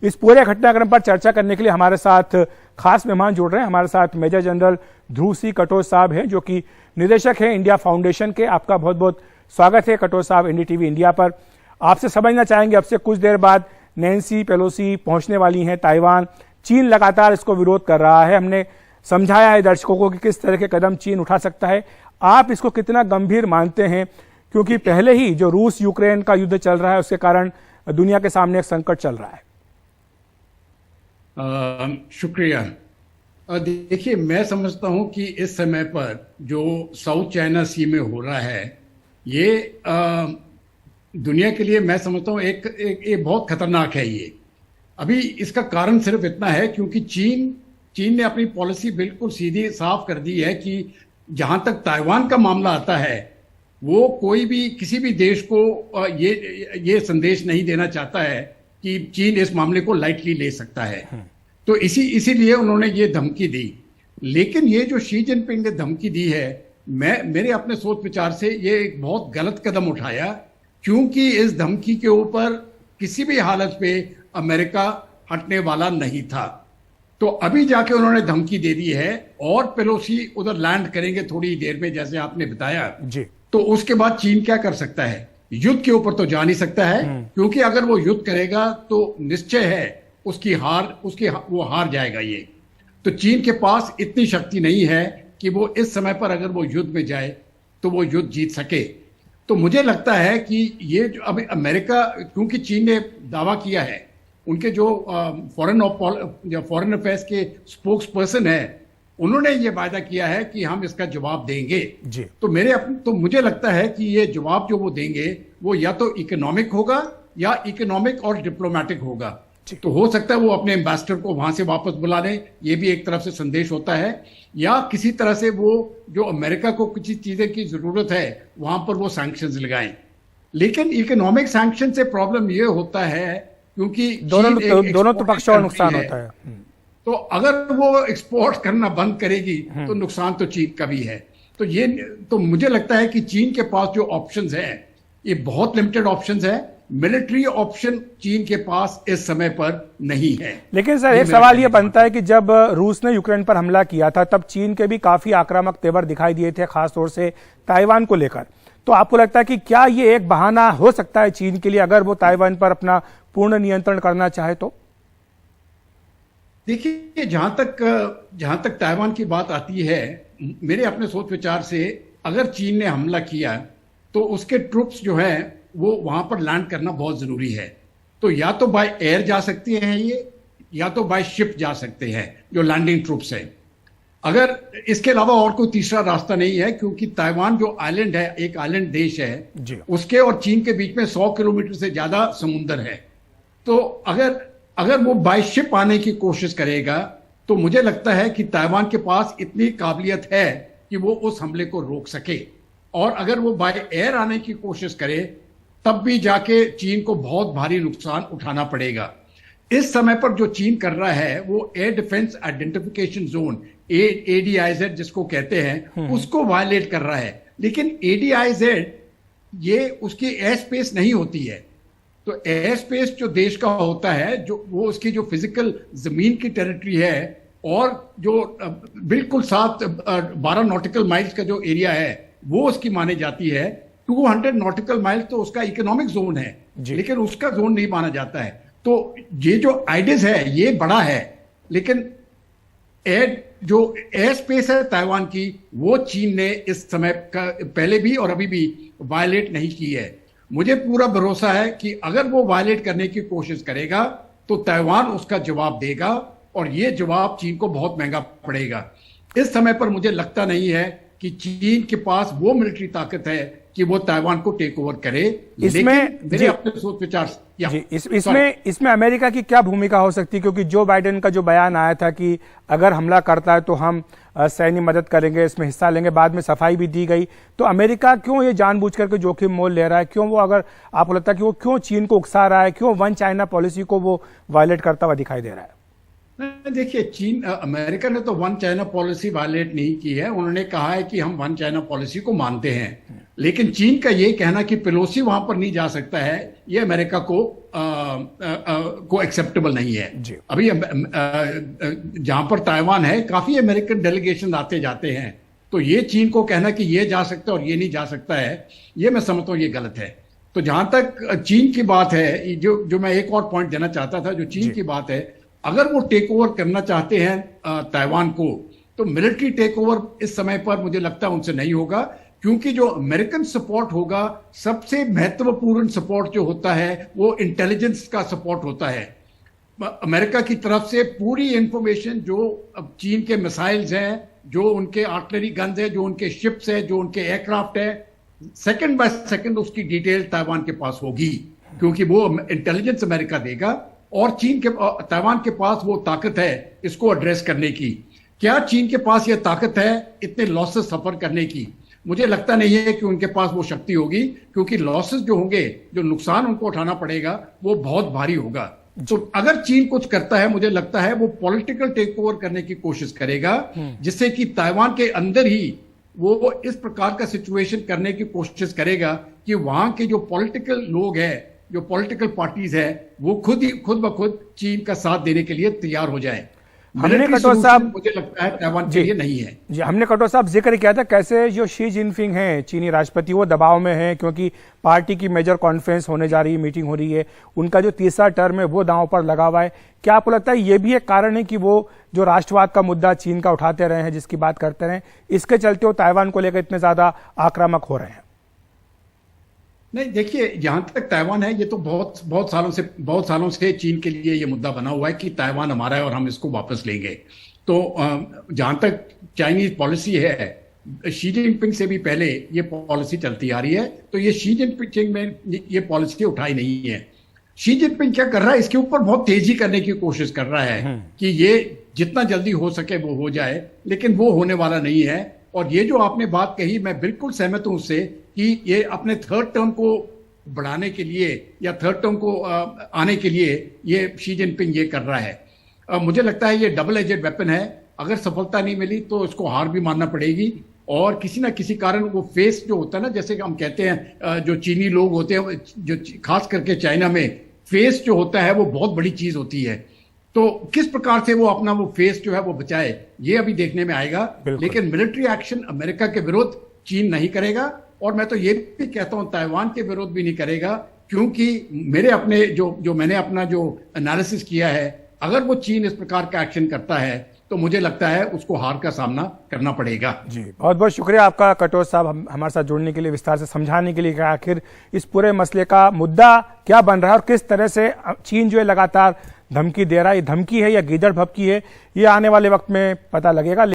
इस पूरे घटनाक्रम पर चर्चा करने के लिए हमारे साथ खास मेहमान जुड़ रहे हैं। हमारे साथ मेजर जनरल ध्रुव सी कटोच साहब हैं, जो कि निदेशक हैं इंडिया फाउंडेशन के। आपका बहुत बहुत स्वागत है कटोच साहब एनडीटीवी इंडिया पर। आपसे समझना चाहेंगे, अब से कुछ देर बाद नैन्सी पेलोसी पहुंचने वाली हैं ताइवान। चीन लगातार इसको विरोध कर रहा है। हमने समझाया है दर्शकों को कि किस तरह के कदम चीन उठा सकता है। आप इसको कितना गंभीर मानते हैं, क्योंकि पहले ही जो रूस यूक्रेन का युद्ध चल रहा है उसके कारण दुनिया के सामने एक संकट चल रहा है। शुक्रिया। देखिए, मैं समझता हूं कि इस समय पर जो साउथ चाइना सी में हो रहा है, ये दुनिया के लिए मैं समझता हूं एक बहुत खतरनाक है। ये अभी इसका कारण सिर्फ इतना है क्योंकि चीन ने अपनी पॉलिसी बिल्कुल सीधी साफ कर दी है कि जहां तक ताइवान का मामला आता है, वो कोई भी किसी भी देश को ये संदेश नहीं देना चाहता है कि चीन इस मामले को लाइटली ले सकता है। तो इसीलिए उन्होंने ये धमकी दी। लेकिन ये जो शी जिनपिंग ने धमकी दी है, मेरे अपने सोच विचार से ये एक बहुत गलत कदम उठाया, क्योंकि इस धमकी के ऊपर किसी भी हालत पे अमेरिका हटने वाला नहीं था। तो अभी जाके उन्होंने धमकी दे दी है और पेलोसी उधर लैंड करेंगे थोड़ी देर में, जैसे आपने बताया जी। तो उसके बाद चीन क्या कर सकता है? युद्ध के ऊपर तो जा नहीं सकता है, क्योंकि अगर वो युद्ध करेगा तो निश्चय है वो हार जाएगा। ये तो चीन के पास इतनी शक्ति नहीं है कि वो इस समय पर अगर वो युद्ध में जाए तो वो युद्ध जीत सके। तो मुझे लगता है कि ये जो अभी अमेरिका, क्योंकि चीन ने दावा किया है, उनके जो फॉरेन अफेयर्स के स्पोक्स पर्सन है, उन्होंने ये वायदा किया है कि हम इसका जवाब देंगे जी। तो मुझे लगता है कि ये जवाब जो वो देंगे वो या तो इकोनॉमिक होगा या इकोनॉमिक और डिप्लोमेटिक होगा। तो हो सकता है वो अपने एम्बेसडर को वहां से वापस बुला लें, ये भी एक तरफ से संदेश होता है, या किसी तरह से वो जो अमेरिका को कुछ चीजें की जरूरत है वहां पर वो सैंक्शंस लगाएं। लेकिन इकोनॉमिक सैंक्शन से प्रॉब्लम ये होता है क्योंकि दोनों तो पक्षों और नुकसान होता है। तो अगर वो एक्सपोर्ट करना बंद करेगी तो नुकसान तो चीन का भी है। तो मुझे लगता है कि चीन के पास जो ऑप्शंस हैं ये बहुत लिमिटेड ऑप्शंस हैं। मिलिट्री ऑप्शन चीन के पास इस समय पर नहीं है। लेकिन सर, एक सवाल ये बनता है कि जब रूस ने यूक्रेन पर हमला किया था तब चीन के भी काफी आक्रामक तेवर दिखाई दिए थे, खासतौर से ताइवान को लेकर। तो आपको लगता है कि क्या ये एक बहाना हो सकता है चीन के लिए, अगर वो ताइवान पर अपना पूर्ण नियंत्रण करना चाहे तो? देखिए, जहां तक ताइवान की बात आती है, मेरे अपने सोच विचार से अगर चीन ने हमला किया तो उसके ट्रूप्स जो है वो वहां पर लैंड करना बहुत जरूरी है। तो या तो बाय एयर जा सकती हैं ये, या तो बाय शिप जा सकते हैं जो लैंडिंग ट्रूप्स है। अगर इसके अलावा और कोई तीसरा रास्ता नहीं है, क्योंकि ताइवान जो आइलैंड है, एक आइलैंड देश है, उसके और चीन के बीच में 100 किलोमीटर से ज्यादा समुंदर है। तो अगर वो बाय शिप आने की कोशिश करेगा तो मुझे लगता है कि ताइवान के पास इतनी काबिलियत है कि वो उस हमले को रोक सके। और अगर वो बाय एयर आने की कोशिश करे तब भी जाके चीन को बहुत भारी नुकसान उठाना पड़ेगा। इस समय पर जो चीन कर रहा है वो air defence identification zone, ADIZ जिसको कहते हैं, उसको वायलेट कर रहा है। लेकिन ADIZ ये उसकी एयर स्पेस नहीं होती है। तो एयर स्पेस जो देश का होता है, जो वो उसकी जो फिजिकल जमीन की टेरिटरी है, और जो बिल्कुल 12 नॉटिकल माइल्स का जो एरिया है वो उसकी मानी जाती है। 200 नॉटिकल माइल तो उसका इकोनॉमिक जोन है, लेकिन उसका जोन नहीं माना जाता है। तो ये जो आइडिस है ये बड़ा है, लेकिन जो एयर स्पेस है ताइवान की, वो चीन ने इस समय का पहले भी और अभी भी वायलेट नहीं की है। मुझे पूरा भरोसा है कि अगर वो वायलेट करने की कोशिश करेगा तो ताइवान उसका जवाब देगा, और ये जवाब चीन को बहुत महंगा पड़ेगा। इस समय पर मुझे लगता नहीं है कि चीन के पास वो मिलिट्री ताकत है कि वो ताइवान को टेक ओवर करे। इसमें मेरे अपने सोच विचार इसमें अमेरिका की क्या भूमिका हो सकती है? क्योंकि जो बाइडेन का जो बयान आया था कि अगर हमला करता है तो हम सैन्य मदद करेंगे, इसमें हिस्सा लेंगे, बाद में सफाई भी दी गई। तो अमेरिका क्यों ये जानबूझ करके जोखिम मोल ले रहा है? क्यों वो, अगर आपको लगता है कि वो क्यों चीन को उकसा रहा है, क्यों वन चाइना पॉलिसी को वो वायलेट करता हुआ दिखाई दे रहा है? देखिए, अमेरिका ने तो वन चाइना पॉलिसी वायलेट नहीं की है। उन्होंने कहा है कि हम वन चाइना पॉलिसी को मानते हैं, लेकिन चीन का ये कहना कि पेलोसी वहां पर नहीं जा सकता है, ये अमेरिका को एक्सेप्टेबल नहीं है। जी। अभी जहां पर ताइवान है, काफी अमेरिकन डेलीगेशन आते जाते हैं, तो ये चीन को कहना कि ये जा सकता है और ये नहीं जा सकता है, ये मैं समझता हूं ये गलत है। तो जहां तक चीन की बात है, जो मैं एक और पॉइंट देना चाहता था, जो चीन की बात है, अगर वो टेक ओवर करना चाहते हैं ताइवान को, तो मिलिट्री टेक ओवर इस समय पर मुझे लगता है उनसे नहीं होगा, क्योंकि जो अमेरिकन सपोर्ट होगा, सबसे महत्वपूर्ण सपोर्ट जो होता है वो इंटेलिजेंस का सपोर्ट होता है। अमेरिका की तरफ से पूरी इंफॉर्मेशन, जो चीन के मिसाइल्स हैं, जो उनके आर्टिलरी गन्स है, जो उनके शिप्स है, जो उनके एयरक्राफ्ट है, सेकंड बाय सेकंड उसकी डिटेल ताइवान के पास होगी, क्योंकि वो इंटेलिजेंस अमेरिका देगा। और ताइवान के पास वो ताकत है इसको एड्रेस करने की। क्या चीन के पास ये ताकत है इतने लॉसेस सफर करने की? मुझे लगता नहीं है कि उनके पास वो शक्ति होगी, क्योंकि लॉसेस जो होंगे, जो नुकसान उनको उठाना पड़ेगा, वो बहुत भारी होगा। तो अगर चीन कुछ करता है, मुझे लगता है वो पॉलिटिकल टेक ओवर करने की कोशिश करेगा, जिससे कि ताइवान के अंदर ही वो इस प्रकार का सिचुएशन करने की कोशिश करेगा कि वहां के जो पॉलिटिकल लोग हैं, जो पॉलिटिकल पार्टीज है, वो खुद ब खुद चीन का साथ देने के लिए तैयार हो जाए। हमने कटोच साहब, मुझे लगता है ताइवान के लिए नहीं है। जी, हमने कटोच साहब जिक्र किया था कैसे जो शी जिनपिंग हैं, चीनी राष्ट्रपति, वो दबाव में हैं, क्योंकि पार्टी की मेजर कॉन्फ्रेंस होने जा रही है, मीटिंग हो रही है, उनका जो तीसरा टर्म है वो दांव पर लगा हुआ है। क्या आपको लगता है ये भी एक कारण है कि वो जो राष्ट्रवाद का मुद्दा चीन का उठाते रहे हैं, जिसकी बात करते रहे, इसके चलते वो ताइवान को लेकर इतने ज्यादा आक्रामक हो रहे हैं? नहीं, देखिए, जहां तक ताइवान है, ये तो बहुत सालों से चीन के लिए ये मुद्दा बना हुआ है कि ताइवान हमारा है और हम इसको वापस लेंगे। तो जहां तक चाइनीज पॉलिसी है, शी जिनपिंग से भी पहले ये पॉलिसी चलती आ रही है, तो ये शी जिनपिंग में ये पॉलिसी उठाई नहीं है। शी जिनपिंग क्या कर रहा है, इसके ऊपर बहुत तेजी करने की कोशिश कर रहा है कि ये जितना जल्दी हो सके वो हो जाए, लेकिन वो होने वाला नहीं है। और ये जो आपने बात कही, मैं बिल्कुल सहमत हूं उससे कि ये अपने थर्ड टर्म को बढ़ाने के लिए या थर्ड टर्म को आने के लिए ये शी जिनपिंग ये कर रहा है। मुझे लगता है ये डबल एजेड वेपन है। अगर सफलता नहीं मिली तो इसको हार भी मानना पड़ेगी, और किसी ना किसी कारण वो फेस जो होता है ना, जैसे कि हम कहते हैं, जो चीनी लोग होते हैं, जो खास करके चाइना में फेस जो होता है वो बहुत बड़ी चीज होती है। तो किस प्रकार से वो अपना वो फेस जो है वो बचाए, ये अभी देखने में आएगा। लेकिन मिलिट्री एक्शन अमेरिका के विरुद्ध चीन नहीं करेगा, और मैं तो ये भी कहता हूं ताइवान के विरुद्ध भी नहीं करेगा, क्योंकि मैंने अपना जो एनालिसिस किया है, अगर वो चीन इस प्रकार का एक्शन करता है तो मुझे लगता है उसको हार का सामना करना पड़ेगा। जी, बहुत बहुत शुक्रिया आपका कटोच साहब, हमारे साथ जुड़ने के लिए, विस्तार से समझाने के लिए कि आखिर इस पूरे मसले का मुद्दा क्या बन रहा है और किस तरह से चीन जो है लगातार धमकी दे रहा है। ये धमकी है या गीदड़ भभकी है, ये आने वाले वक्त में पता लगेगा।